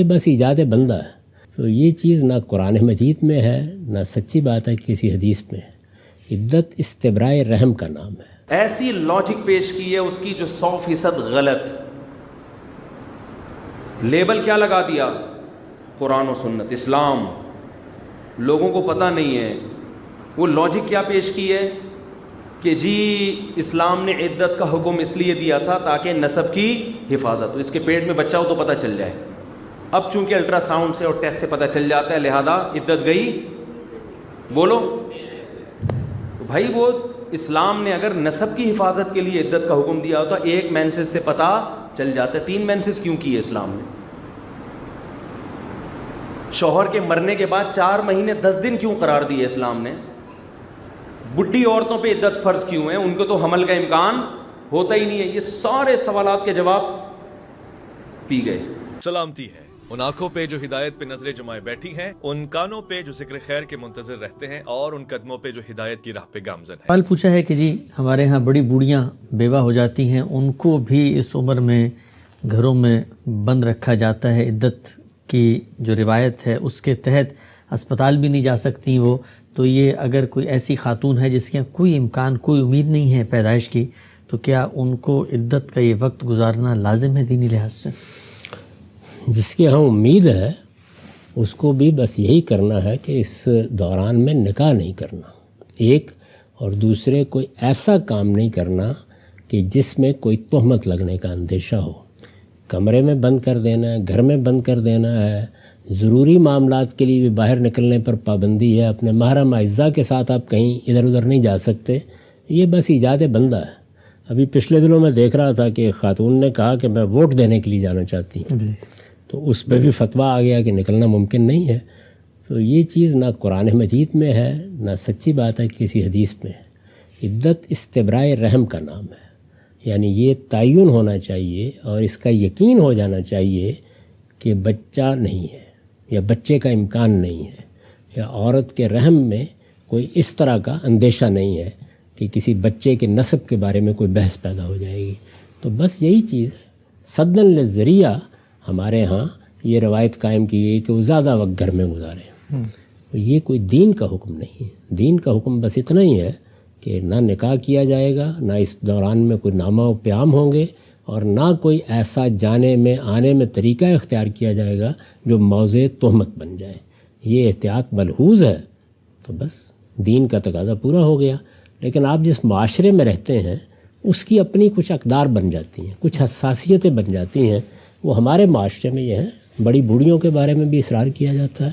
یہ بس ایجاد بندہ ہے. تو یہ چیز نہ قرآن مجید میں ہے نہ سچی بات ہے کسی حدیث میں ہے. عدت استبراء رحم کا نام ہے. ایسی لاجک پیش کی ہے اس کی جو 100% غلط. لیبل کیا لگا دیا؟ قرآن و سنت، اسلام. لوگوں کو پتہ نہیں ہے وہ لاجک کیا پیش کی ہے کہ جی اسلام نے عدت کا حکم اس لیے دیا تھا تاکہ نسب کی حفاظت ہو. اس کے پیٹ میں بچہ ہو تو پتہ چل جائے. اب چونکہ الٹرا ساؤنڈ سے اور ٹیسٹ سے پتہ چل جاتا ہے، لہذا عدت گئی. بولو بھائی، وہ اسلام نے اگر نسب کی حفاظت کے لیے عدت کا حکم دیا ہوتا ایک مینسز سے پتہ چل جاتا ہے. 3 مینسز کیوں کیے اسلام نے؟ شوہر کے مرنے کے بعد 4 مہینے 10 دن کیوں قرار دیے اسلام نے؟ بڈھی عورتوں پہ عدت فرض کیوں ہے؟ ان کو تو حمل کا امکان ہوتا ہی نہیں ہے. یہ سارے سوالات کے جواب پی گئے. سلامتی ہے ان آنکھوں پہ جو ہدایت پہ نظریں جمائے بیٹھی ہیں، ان کانوں پہ جو ذکر خیر کے منتظر رہتے ہیں، اور ان قدموں پہ جو ہدایت کی راہ پہ گامزن ہیں. سوال پوچھا ہے کہ جی ہمارے ہاں بڑی بوڑھیاں بیوہ ہو جاتی ہیں، ان کو بھی اس عمر میں گھروں میں بند رکھا جاتا ہے. عدت کی جو روایت ہے اس کے تحت اسپتال بھی نہیں جا سکتی وہ. تو یہ اگر کوئی ایسی خاتون ہے جس کے یہاں کوئی امکان، کوئی امید نہیں ہے پیدائش کی، تو کیا ان کو عدت کا یہ وقت گزارنا لازم ہے دینی لحاظ سے؟ جس کی ہاں امید ہے اس کو بھی بس یہی کرنا ہے کہ اس دوران میں نکاح نہیں کرنا، ایک. اور دوسرے کوئی ایسا کام نہیں کرنا کہ جس میں کوئی تہمت لگنے کا اندیشہ ہو. کمرے میں بند کر دینا ہے، گھر میں بند کر دینا ہے. ضروری معاملات کے لیے بھی باہر نکلنے پر پابندی ہے. اپنے محرم اعزاء کے ساتھ آپ کہیں ادھر ادھر نہیں جا سکتے. یہ بس ایجاد بندہ ہے. ابھی پچھلے دنوں میں دیکھ رہا تھا کہ خاتون نے کہا کہ میں ووٹ دینے کے لیے جانا چاہتی ہوں، تو اس پہ بھی فتویٰ آ گیا کہ نکلنا ممکن نہیں ہے. تو یہ چیز نہ قرآن مجید میں ہے نہ سچی بات ہے کسی حدیث میں ہے. عدت استبراء رحم کا نام ہے. یعنی یہ تعین ہونا چاہیے اور اس کا یقین ہو جانا چاہیے کہ بچہ نہیں ہے یا بچے کا امکان نہیں ہے، یا عورت کے رحم میں کوئی اس طرح کا اندیشہ نہیں ہے کہ کسی بچے کے نسب کے بارے میں کوئی بحث پیدا ہو جائے گی. تو بس یہی چیز ہے. صدًا للذریعہ ہمارے ہاں یہ روایت قائم کی گئی کہ وہ زیادہ وقت گھر میں گزاریں. یہ کوئی دین کا حکم نہیں ہے. دین کا حکم بس اتنا ہی ہے کہ نہ نکاح کیا جائے گا، نہ اس دوران میں کوئی نامہ و پیام ہوں گے، اور نہ کوئی ایسا جانے میں آنے میں طریقہ اختیار کیا جائے گا جو موضع تہمت بن جائے. یہ احتیاط ملحوظ ہے تو بس دین کا تقاضا پورا ہو گیا. لیکن آپ جس معاشرے میں رہتے ہیں اس کی اپنی کچھ اقدار بن جاتی ہیں، کچھ حساسیتیں بن جاتی ہیں. وہ ہمارے معاشرے میں یہ ہے. بڑی بوڑھیوں کے بارے میں بھی اصرار کیا جاتا ہے،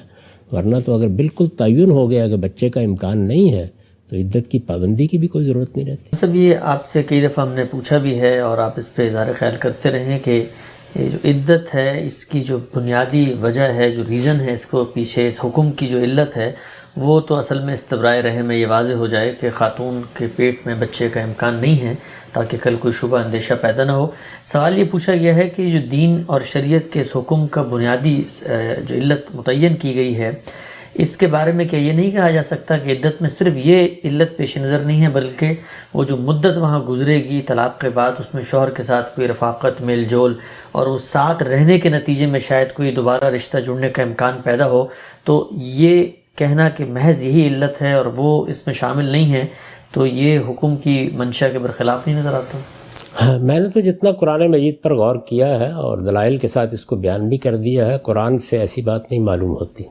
ورنہ تو اگر بالکل تعین ہو گیا کہ بچے کا امکان نہیں ہے تو عدت کی پابندی کی بھی کوئی ضرورت نہیں رہتی. سب یہ آپ سے کئی دفعہ ہم نے پوچھا بھی ہے اور آپ اس پہ اظہار خیال کرتے رہے ہیں کہ یہ جو عدت ہے اس کی جو بنیادی وجہ ہے، جو ریزن ہے اس کو پیچھے، اس حکم کی جو علت ہے وہ تو اصل میں استبراء رحم میں یہ واضح ہو جائے کہ خاتون کے پیٹ میں بچے کا امکان نہیں ہے، تاکہ کل کوئی شبہ اندیشہ پیدا نہ ہو. سوال یہ پوچھا گیا ہے کہ جو دین اور شریعت کے اس حکم کا بنیادی جو علت متعین کی گئی ہے، اس کے بارے میں کیا یہ نہیں کہا جا سکتا کہ عدت میں صرف یہ علت پیش نظر نہیں ہے، بلکہ وہ جو مدت وہاں گزرے گی طلاق کے بعد، اس میں شوہر کے ساتھ کوئی رفاقت، میل جول، اور اس ساتھ رہنے کے نتیجے میں شاید کوئی دوبارہ رشتہ جڑنے کا امکان پیدا ہو. تو یہ کہنا کہ محض یہی علت ہے اور وہ اس میں شامل نہیں ہے، تو یہ حکم کی منشا کے برخلاف نہیں نظر آتا؟ ہاں، میں نے تو جتنا قرآن مجید پر غور کیا ہے اور دلائل کے ساتھ اس کو بیان بھی کر دیا ہے، قرآن سے ایسی بات نہیں معلوم ہوتی.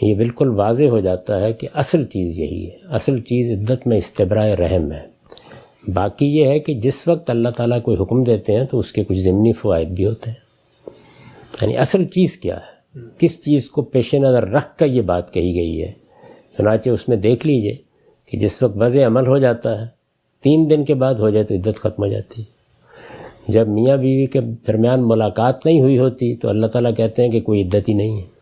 یہ بالکل واضح ہو جاتا ہے کہ اصل چیز یہی ہے. اصل چیز عدت میں استبراء رحم ہے. باقی یہ ہے کہ جس وقت اللہ تعالیٰ کوئی حکم دیتے ہیں تو اس کے کچھ ضمنی فوائد بھی ہوتے ہیں. یعنی اصل چیز کیا ہے، کس چیز کو پیش نظر رکھ کر یہ بات کہی گئی ہے. چنانچہ اس میں دیکھ لیجئے کہ جس وقت وضع عمل ہو جاتا ہے 3 دن کے بعد ہو جائے تو عدت ختم ہو جاتی ہے. جب میاں بیوی کے درمیان ملاقات نہیں ہوئی ہوتی تو اللہ تعالیٰ کہتے ہیں کہ کوئی عدت ہی نہیں ہے.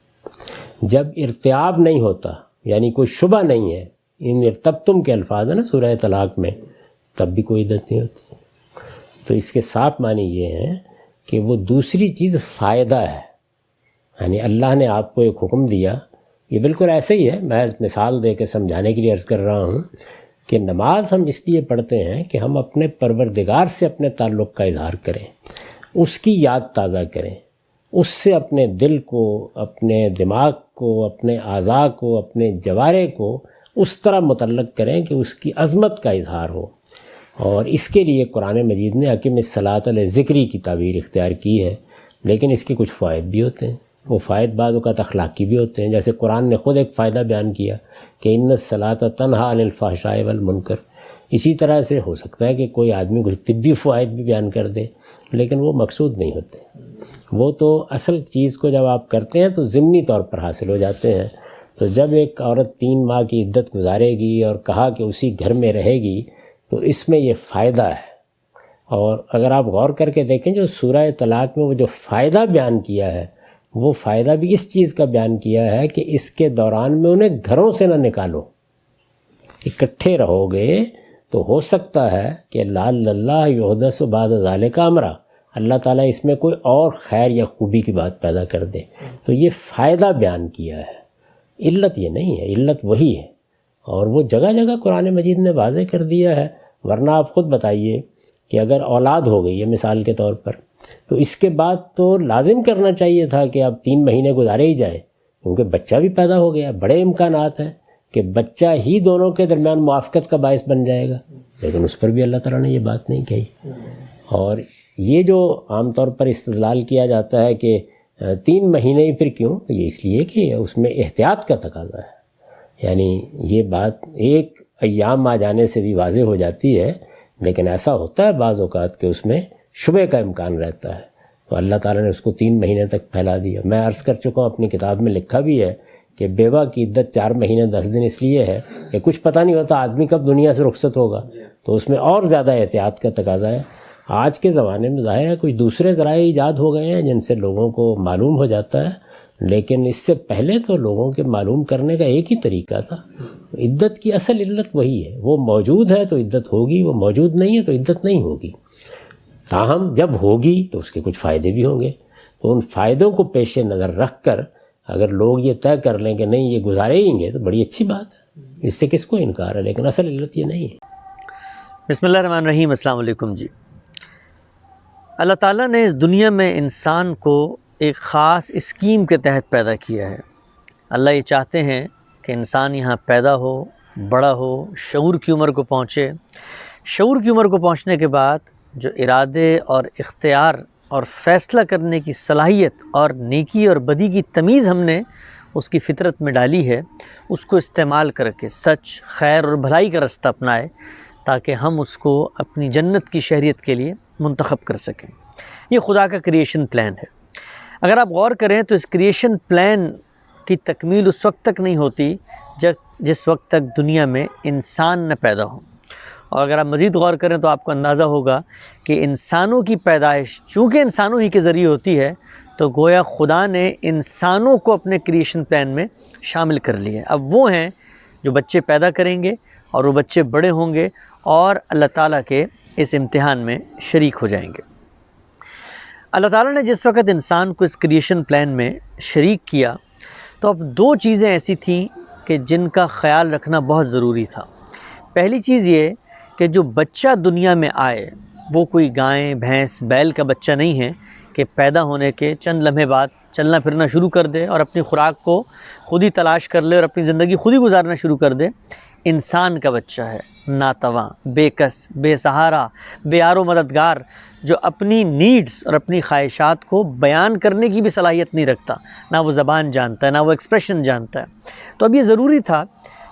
جب ارتیاب نہیں ہوتا، یعنی کوئی شبہ نہیں ہے، ان ارتبتم کے الفاظ ہیں نا سورہ طلاق میں، تب بھی کوئی عدت نہیں ہوتی. تو اس کے صاف معنی یہ ہیں کہ وہ دوسری چیز فائدہ ہے. یعنی اللہ نے آپ کو ایک حکم دیا، یہ بالکل ایسے ہی ہے. میں مثال دے کے سمجھانے کے لیے عرض کر رہا ہوں کہ نماز ہم اس لیے پڑھتے ہیں کہ ہم اپنے پروردگار سے اپنے تعلق کا اظہار کریں، اس کی یاد تازہ کریں، اس سے اپنے دل کو، اپنے دماغ کو، اپنے اعضاء کو، اپنے جوارے کو اس طرح متعلق کریں کہ اس کی عظمت کا اظہار ہو. اور اس کے لیے قرآن مجید نے اقیم الصلاۃ علی ذکری کی تعبیر اختیار کی ہے. لیکن اس کے کچھ فوائد بھی ہوتے ہیں. وہ فوائد بعض اوقات اخلاقی بھی ہوتے ہیں. جیسے قرآن نے خود ایک فائدہ بیان کیا کہ ان الصلاۃ تنہی عن الفحشاء والمنکر. اسی طرح سے ہو سکتا ہے کہ کوئی آدمی کچھ طبی فوائد بھی بیان کر دے، لیکن وہ مقصود نہیں ہوتے. وہ تو اصل چیز کو جب آپ کرتے ہیں تو ضمنی طور پر حاصل ہو جاتے ہیں. تو جب ایک عورت 3 ماہ کی عدت گزارے گی اور کہا کہ اسی گھر میں رہے گی تو اس میں یہ فائدہ ہے. اور اگر آپ غور کر کے دیکھیں جو سورہ طلاق میں وہ جو فائدہ بیان کیا ہے، وہ فائدہ بھی اس چیز کا بیان کیا ہے کہ اس کے دوران میں انہیں گھروں سے نہ نکالو، اکٹھے رہو گے تو ہو سکتا ہے کہ لعل اللہ یحدث بعد ذالک امرا، اللہ تعالیٰ اس میں کوئی اور خیر یا خوبی کی بات پیدا کر دے. تو یہ فائدہ بیان کیا ہے، علت یہ نہیں ہے. علت وہی ہے، اور وہ جگہ جگہ قرآن مجید نے واضح کر دیا ہے. ورنہ آپ خود بتائیے کہ اگر اولاد ہو گئی ہے مثال کے طور پر، تو اس کے بعد تو لازم کرنا چاہیے تھا کہ اب 3 مہینے گزارے ہی جائیں، کیونکہ بچہ بھی پیدا ہو گیا. بڑے امکانات ہیں کہ بچہ ہی دونوں کے درمیان موافقت کا باعث بن جائے گا، لیکن اس پر بھی اللہ تعالیٰ نے یہ بات نہیں کہی. اور یہ جو عام طور پر استدلال کیا جاتا ہے کہ 3 مہینے ہی پھر کیوں، تو یہ اس لیے کہ اس میں احتیاط کا تقاضا ہے. یعنی یہ بات ایک ایام آ جانے سے بھی واضح ہو جاتی ہے، لیکن ایسا ہوتا ہے بعض اوقات کہ اس میں شبہ کا امکان رہتا ہے. تو اللہ تعالیٰ نے اس کو 3 مہینے تک پھیلا دیا. میں عرض کر چکا ہوں، اپنی کتاب میں لکھا بھی ہے کہ بیوہ کی عدت 4 مہینے 10 دن اس لیے ہے کہ کچھ پتہ نہیں ہوتا آدمی کب دنیا سے رخصت ہوگا، تو اس میں اور زیادہ احتیاط کا تقاضا ہے. آج کے زمانے میں ظاہر ہے کچھ دوسرے ذرائع ایجاد ہو گئے ہیں جن سے لوگوں کو معلوم ہو جاتا ہے، لیکن اس سے پہلے تو لوگوں کے معلوم کرنے کا ایک ہی طریقہ تھا. عدت کی اصل علت وہی ہے، وہ موجود ہے تو عدت ہوگی، وہ موجود نہیں ہے تو عدت نہیں ہوگی. تاہم جب ہوگی تو اس کے کچھ فائدے بھی ہوں گے. تو ان فائدوں کو پیش نظر رکھ کر اگر لوگ یہ طے کر لیں کہ نہیں یہ گزارے ہی گے تو بڑی اچھی بات ہے، اس سے کس کو انکار ہے. لیکن اصل علت یہ نہیں ہے. بسم اللہ الرحمن الرحیم. السلام علیکم جی. اللہ تعالیٰ نے اس دنیا میں انسان کو ایک خاص اسکیم کے تحت پیدا کیا ہے. اللہ یہ چاہتے ہیں کہ انسان یہاں پیدا ہو، بڑا ہو، شعور کی عمر کو پہنچے. شعور کی عمر کو پہنچنے کے بعد جو ارادے اور اختیار اور فیصلہ کرنے کی صلاحیت اور نیکی اور بدی کی تمیز ہم نے اس کی فطرت میں ڈالی ہے، اس کو استعمال کر کے سچ، خیر اور بھلائی کا رستہ اپنائے تاکہ ہم اس کو اپنی جنت کی شہریت کے لیے منتخب کر سکیں. یہ خدا کا کریشن پلان ہے. اگر آپ غور کریں تو اس کریشن پلان کی تکمیل اس وقت تک نہیں ہوتی جس وقت تک دنیا میں انسان نہ پیدا ہو. اور اگر آپ مزید غور کریں تو آپ کو اندازہ ہوگا کہ انسانوں کی پیدائش چونکہ انسانوں ہی کے ذریعے ہوتی ہے، تو گویا خدا نے انسانوں کو اپنے کریشن پلان میں شامل کر لیا. اب وہ ہیں جو بچے پیدا کریں گے اور وہ بچے بڑے ہوں گے اور اللہ تعالیٰ کے اس امتحان میں شریک ہو جائیں گے. اللہ تعالیٰ نے جس وقت انسان کو اس کریشن پلان میں شریک کیا تو اب 2 چیزیں ایسی تھیں کہ جن کا خیال رکھنا بہت ضروری تھا. پہلی چیز یہ کہ جو بچہ دنیا میں آئے وہ کوئی گائیں، بھینس، بیل کا بچہ نہیں ہے کہ پیدا ہونے کے چند لمحے بعد چلنا پھرنا شروع کر دے اور اپنی خوراک کو خود ہی تلاش کر لے اور اپنی زندگی خود ہی گزارنا شروع کر دے. انسان کا بچہ ہے، ناتواں، بے کس، بے سہارا، بے آر و مددگار، جو اپنی نیڈز اور اپنی خواہشات کو بیان کرنے کی بھی صلاحیت نہیں رکھتا. نہ وہ زبان جانتا ہے، نہ وہ ایکسپریشن جانتا ہے. تو اب یہ ضروری تھا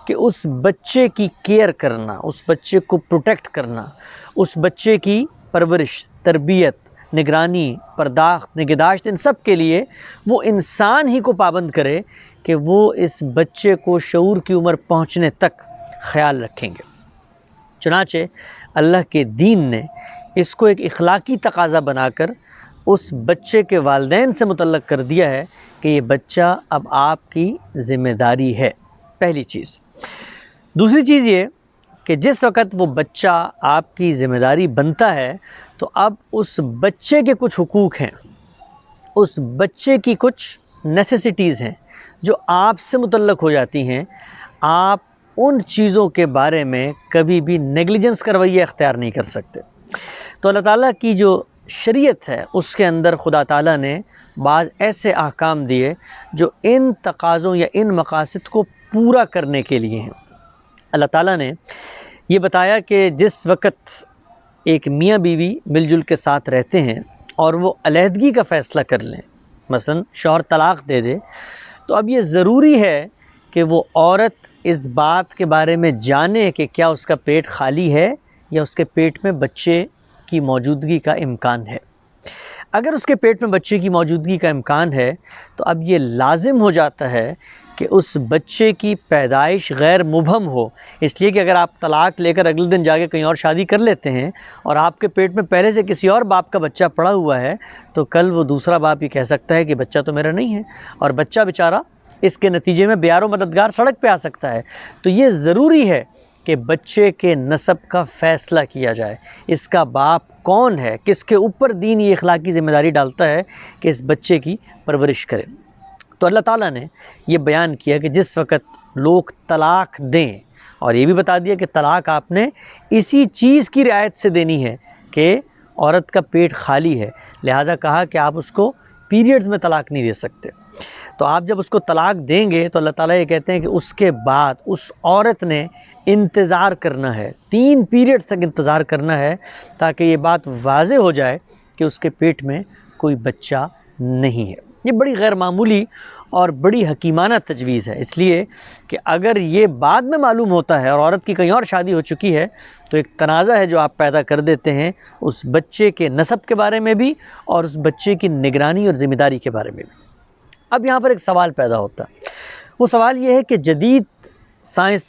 کہ اس بچے کی کیئر کرنا، اس بچے کو پروٹیکٹ کرنا، اس بچے کی پرورش، تربیت، نگرانی، پرداخت، نگہداشت، ان سب کے لیے وہ انسان ہی کو پابند کرے کہ وہ اس بچے کو شعور کی عمر پہنچنے تک خیال رکھیں گے. چنانچہ اللہ کے دین نے اس کو ایک اخلاقی تقاضا بنا کر اس بچے کے والدین سے متعلق کر دیا ہے کہ یہ بچہ اب آپ کی ذمہ داری ہے. پہلی چیز. دوسری چیز یہ کہ جس وقت وہ بچہ آپ کی ذمہ داری بنتا ہے تو اب اس بچے کے کچھ حقوق ہیں، اس بچے کی کچھ نیسیسٹیز ہیں جو آپ سے متعلق ہو جاتی ہیں. آپ ان چیزوں کے بارے میں کبھی بھی نیگلیجنس کا رویہ اختیار نہیں کر سکتے. تو اللہ تعالیٰ کی جو شریعت ہے اس کے اندر خدا تعالیٰ نے بعض ایسے احکام دیے جو ان تقاضوں یا ان مقاصد کو پورا کرنے کے لیے ہیں۔ اللہ تعالیٰ نے یہ بتایا کہ جس وقت ایک میاں بیوی مل جل کے ساتھ رہتے ہیں اور وہ علیحدگی کا فیصلہ کر لیں، مثلا شوہر طلاق دے دے، تو اب یہ ضروری ہے کہ وہ عورت اس بات کے بارے میں جانے کہ کیا اس کا پیٹ خالی ہے یا اس کے پیٹ میں بچے کی موجودگی کا امکان ہے۔ اگر اس کے پیٹ میں بچے کی موجودگی کا امکان ہے تو اب یہ لازم ہو جاتا ہے کہ اس بچے کی پیدائش غیر مبہم ہو، اس لیے کہ اگر آپ طلاق لے کر اگلے دن جا کے کہیں اور شادی کر لیتے ہیں اور آپ کے پیٹ میں پہلے سے کسی اور باپ کا بچہ پڑا ہوا ہے تو کل وہ دوسرا باپ یہ کہہ سکتا ہے کہ بچہ تو میرا نہیں ہے، اور بچہ بیچارہ اس کے نتیجے میں بیار و مددگار سڑک پہ آ سکتا ہے۔ تو یہ ضروری ہے کہ بچے کے نسب کا فیصلہ کیا جائے، اس کا باپ کون ہے، کس کے اوپر دین یہ اخلاقی ذمہ داری ڈالتا ہے کہ اس بچے کی پرورش کرے۔ تو اللہ تعالیٰ نے یہ بیان کیا کہ جس وقت لوگ طلاق دیں، اور یہ بھی بتا دیا کہ طلاق آپ نے اسی چیز کی رعایت سے دینی ہے کہ عورت کا پیٹ خالی ہے، لہٰذا کہا کہ آپ اس کو پیریڈز میں طلاق نہیں دے سکتے۔ تو آپ جب اس کو طلاق دیں گے تو اللہ تعالیٰ یہ کہتے ہیں کہ اس کے بعد اس عورت نے انتظار کرنا ہے، 3 پیریڈز تک انتظار کرنا ہے، تاکہ یہ بات واضح ہو جائے کہ اس کے پیٹ میں کوئی بچہ نہیں ہے۔ یہ بڑی غیر معمولی اور بڑی حکیمانہ تجویز ہے، اس لیے کہ اگر یہ بعد میں معلوم ہوتا ہے اور عورت کی کہیں اور شادی ہو چکی ہے تو ایک تنازع ہے جو آپ پیدا کر دیتے ہیں اس بچے کے نسب کے بارے میں بھی اور اس بچے کی نگرانی اور ذمہ داری کے بارے میں بھی۔ اب یہاں پر ایک سوال پیدا ہوتا ہے، وہ سوال یہ ہے کہ جدید سائنس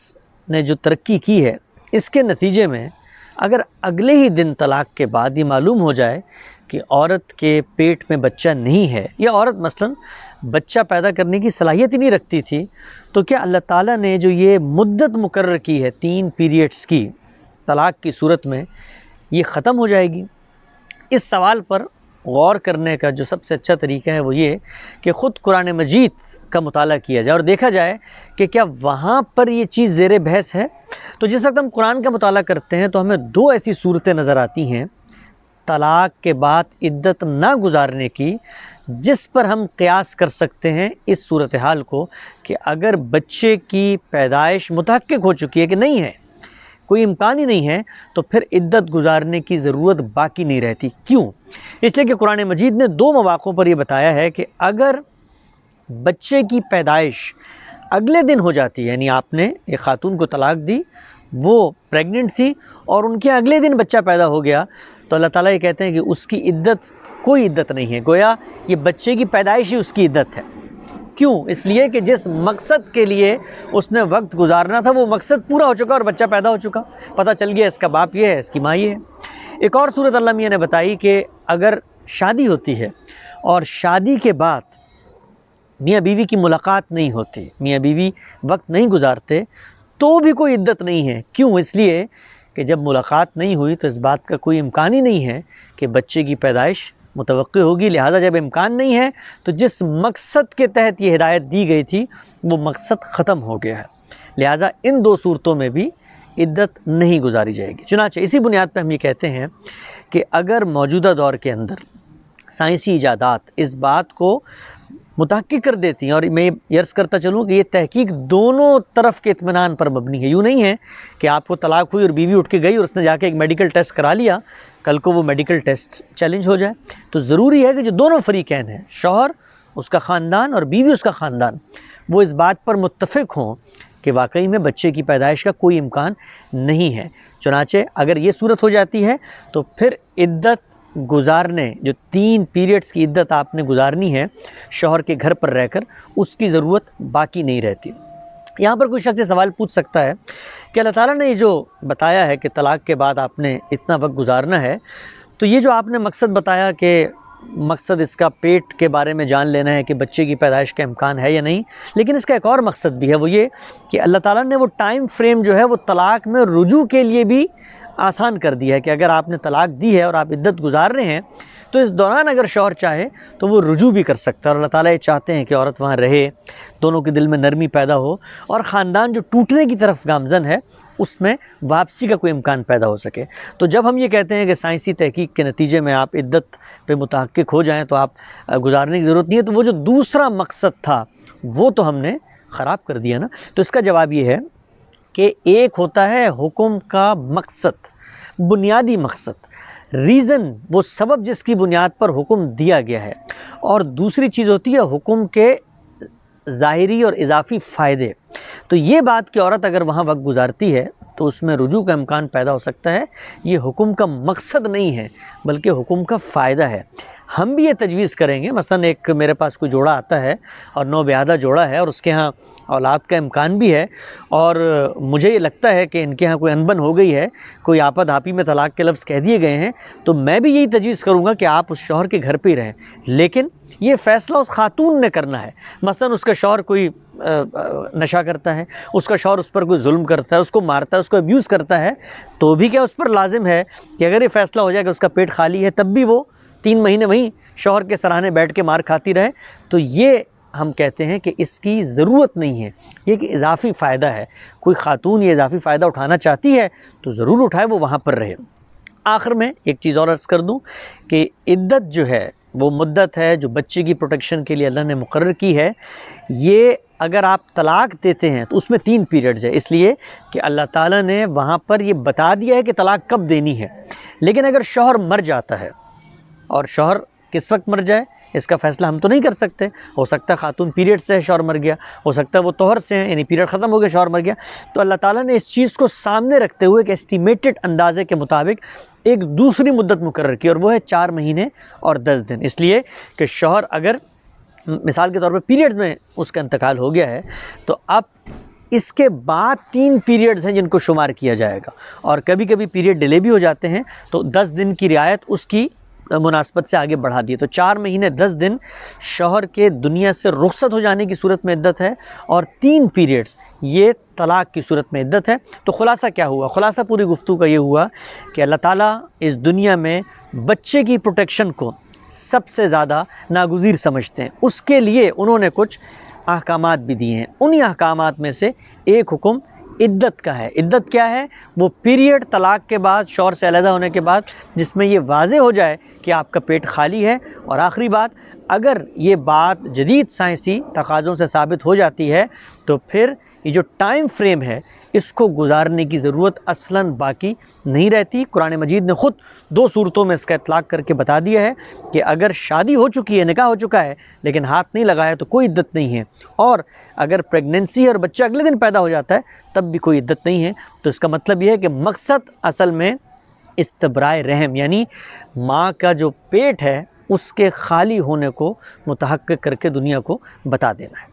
نے جو ترقی کی ہے اس کے نتیجے میں اگر اگلے ہی دن طلاق کے بعد یہ معلوم ہو جائے کہ عورت کے پیٹ میں بچہ نہیں ہے، یا عورت مثلا بچہ پیدا کرنے کی صلاحیت ہی نہیں رکھتی تھی، تو کیا اللہ تعالیٰ نے جو یہ مدت مقرر کی ہے 3 پیریڈز کی طلاق کی صورت میں، یہ ختم ہو جائے گی؟ اس سوال پر غور کرنے کا جو سب سے اچھا طریقہ ہے وہ یہ کہ خود قرآن مجید کا مطالعہ کیا جائے اور دیکھا جائے کہ کیا وہاں پر یہ چیز زیر بحث ہے۔ تو جس وقت ہم قرآن کا مطالعہ کرتے ہیں تو ہمیں 2 ایسی صورتیں نظر آتی ہیں طلاق کے بعد عدت نہ گزارنے کی، جس پر ہم قیاس کر سکتے ہیں اس صورتحال کو کہ اگر بچے کی پیدائش متحقق ہو چکی ہے کہ نہیں ہے، کوئی امکان ہی نہیں ہے، تو پھر عدت گزارنے کی ضرورت باقی نہیں رہتی۔ کیوں؟ اس لیے کہ قرآن مجید نے 2 مواقعوں پر یہ بتایا ہے کہ اگر بچے کی پیدائش اگلے دن ہو جاتی ہے، یعنی آپ نے ایک خاتون کو طلاق دی، وہ پریگننٹ تھی اور ان کے اگلے دن بچہ پیدا ہو گیا، تو اللہ تعالیٰ یہ کہتے ہیں کہ اس کی عدت کوئی عدت نہیں ہے، گویا یہ بچے کی پیدائش ہی اس کی عدت ہے۔ کیوں؟ اس لیے کہ جس مقصد کے لیے اس نے وقت گزارنا تھا وہ مقصد پورا ہو چکا اور بچہ پیدا ہو چکا، پتہ چل گیا اس کا باپ یہ ہے، اس کی ماں یہ ہے۔ ایک اور صورت اللہ میاں نے بتائی کہ اگر شادی ہوتی ہے اور شادی کے بعد میاں بیوی کی ملاقات نہیں ہوتی، میاں بیوی وقت نہیں گزارتے، تو بھی کوئی عدت نہیں ہے۔ کیوں؟ اس لیے کہ جب ملاقات نہیں ہوئی تو اس بات کا کوئی امکان ہی نہیں ہے کہ بچے کی پیدائش متوقع ہوگی، لہٰذا جب امکان نہیں ہے تو جس مقصد کے تحت یہ ہدایت دی گئی تھی وہ مقصد ختم ہو گیا ہے، لہٰذا ان 2 صورتوں میں بھی عدت نہیں گزاری جائے گی۔ چنانچہ اسی بنیاد پہ ہم یہ کہتے ہیں کہ اگر موجودہ دور کے اندر سائنسی ایجادات اس بات کو متحقق کر دیتی ہیں، اور میں یہ عرض کرتا چلوں کہ یہ تحقیق دونوں طرف کے اطمینان پر مبنی ہے، یوں نہیں ہے کہ آپ کو طلاق ہوئی اور بیوی اٹھ کے گئی اور اس نے جا کے ایک میڈیکل ٹیسٹ کرا لیا، کل کو وہ میڈیکل ٹیسٹ چیلنج ہو جائے، تو ضروری ہے کہ جو دونوں فریقین ہیں، شوہر اس کا خاندان اور بیوی اس کا خاندان، وہ اس بات پر متفق ہوں کہ واقعی میں بچے کی پیدائش کا کوئی امکان نہیں ہے۔ چنانچہ اگر یہ صورت ہو جاتی ہے تو پھر عدت گزارنے، جو 3 پیریڈز کی عدت آپ نے گزارنی ہے شوہر کے گھر پر رہ کر، اس کی ضرورت باقی نہیں رہتی۔ یہاں پر کوئی شخص یہ سوال پوچھ سکتا ہے کہ اللہ تعالیٰ نے یہ جو بتایا ہے کہ طلاق کے بعد آپ نے اتنا وقت گزارنا ہے، تو یہ جو آپ نے مقصد بتایا کہ مقصد اس کا پیٹ کے بارے میں جان لینا ہے کہ بچے کی پیدائش کا امکان ہے یا نہیں، لیکن اس کا ایک اور مقصد بھی ہے، وہ یہ کہ اللہ تعالیٰ نے وہ ٹائم فریم جو ہے وہ طلاق میں رجوع کے لیے بھی آسان کر دیا ہے کہ اگر آپ نے طلاق دی ہے اور آپ عدت گزار رہے ہیں تو اس دوران اگر شوہر چاہے تو وہ رجوع بھی کر سکتا ہے، اور اللہ تعالیٰ یہ چاہتے ہیں کہ عورت وہاں رہے، دونوں کے دل میں نرمی پیدا ہو، اور خاندان جو ٹوٹنے کی طرف گامزن ہے اس میں واپسی کا کوئی امکان پیدا ہو سکے۔ تو جب ہم یہ کہتے ہیں کہ سائنسی تحقیق کے نتیجے میں آپ عدت پہ متحقق ہو جائیں تو آپ گزارنے کی ضرورت نہیں ہے، تو وہ جو دوسرا مقصد تھا وہ تو ہم نے خراب کر دیا نا۔ تو اس کا جواب یہ ہے کہ ایک ہوتا ہے حکم کا مقصد، بنیادی مقصد، ریزن، وہ سبب جس کی بنیاد پر حکم دیا گیا ہے، اور دوسری چیز ہوتی ہے حکم کے ظاہری اور اضافی فائدے۔ تو یہ بات کہ عورت اگر وہاں وقت گزارتی ہے تو اس میں رجوع کا امکان پیدا ہو سکتا ہے، یہ حکم کا مقصد نہیں ہے بلکہ حکم کا فائدہ ہے۔ ہم بھی یہ تجویز کریں گے، مثلا ایک میرے پاس کوئی جوڑا آتا ہے اور نو بیاہدہ جوڑا ہے اور اس کے ہاں اولاد کا امکان بھی ہے، اور مجھے یہ لگتا ہے کہ ان کے ہاں کوئی انبن ہو گئی ہے، کوئی آپد آپی میں طلاق کے لفظ کہہ دیے گئے ہیں، تو میں بھی یہی تجویز کروں گا کہ آپ اس شوہر کے گھر پہ ہی رہیں، لیکن یہ فیصلہ اس خاتون نے کرنا ہے۔ مثلا اس کا شوہر کوئی نشہ کرتا ہے، اس کا شوہر اس پر کوئی ظلم کرتا ہے، اس کو مارتا ہے، اس کو ابیوز کرتا ہے، تو بھی کیا اس پر لازم ہے کہ اگر یہ فیصلہ ہو جائے کہ اس کا پیٹ خالی ہے تب بھی وہ 3 مہینے وہیں شوہر کے سراہنے بیٹھ کے مار کھاتی رہے؟ تو یہ ہم کہتے ہیں کہ اس کی ضرورت نہیں ہے، یہ کہ اضافی فائدہ ہے۔ کوئی خاتون یہ اضافی فائدہ اٹھانا چاہتی ہے تو ضرور اٹھائے، وہ وہاں پر رہے۔ آخر میں ایک چیز اور عرض کر دوں کہ عدت جو ہے وہ مدت ہے جو بچے کی پروٹیکشن کے لیے اللہ نے مقرر کی ہے۔ یہ اگر آپ طلاق دیتے ہیں تو اس میں 3 پیریڈز ہے، اس لیے کہ اللہ تعالیٰ نے وہاں پر یہ بتا دیا ہے کہ طلاق کب دینی ہے۔ لیکن اگر شوہر مر جاتا ہے، اور شوہر کس وقت مر جائے اس کا فیصلہ ہم تو نہیں کر سکتے، ہو سکتا ہے خاتون پیریڈ سے ہے شوہر مر گیا، ہو سکتا ہے وہ طہر سے ہیں یعنی پیریڈ ختم ہو گیا شوہر مر گیا، تو اللہ تعالیٰ نے اس چیز کو سامنے رکھتے ہوئے ایک ایسٹیمیٹڈ اندازے کے مطابق ایک دوسری مدت مقرر کی، اور وہ ہے 4 مہینے اور 10 دن، اس لیے کہ شوہر اگر مثال کے طور پر پیریڈز میں اس کا انتقال ہو گیا ہے تو اب اس کے بعد 3 پیریڈز ہیں جن کو شمار کیا جائے گا، اور کبھی کبھی پیریڈ ڈیلے بھی ہو جاتے ہیں تو 10 دن کی رعایت اس کی مناسبت سے آگے بڑھا دیے۔ تو 4 مہینے 10 دن شوہر کے دنیا سے رخصت ہو جانے کی صورت میں عدت ہے، اور 3 پیریڈز یہ طلاق کی صورت میں عدت ہے۔ تو خلاصہ کیا ہوا؟ خلاصہ پوری گفتگو کا یہ ہوا کہ اللہ تعالیٰ اس دنیا میں بچے کی پروٹیکشن کو سب سے زیادہ ناگزیر سمجھتے ہیں، اس کے لیے انہوں نے کچھ احکامات بھی دیے ہیں۔ انہی احکامات میں سے ایک حکم عدت کا ہے۔ عدت کیا ہے؟ وہ پیریڈ طلاق کے بعد، شوہر سے علیحدہ ہونے کے بعد، جس میں یہ واضح ہو جائے کہ آپ کا پیٹ خالی ہے، اور آخری بات، اگر یہ بات جدید سائنسی تقاضوں سے ثابت ہو جاتی ہے تو پھر یہ جو ٹائم فریم ہے اس کو گزارنے کی ضرورت اصلاً باقی نہیں رہتی۔ قرآن مجید نے خود 2 صورتوں میں اس کا اطلاق کر کے بتا دیا ہے کہ اگر شادی ہو چکی ہے، نکاح ہو چکا ہے، لیکن ہاتھ نہیں لگایا تو کوئی عدت نہیں ہے، اور اگر پریگننسی اور بچہ اگلے دن پیدا ہو جاتا ہے تب بھی کوئی عدت نہیں ہے۔ تو اس کا مطلب یہ ہے کہ مقصد اصل میں استبراء رحم، یعنی ماں کا جو پیٹ ہے اس کے خالی ہونے کو متحقق کر کے دنیا کو بتا دینا ہے۔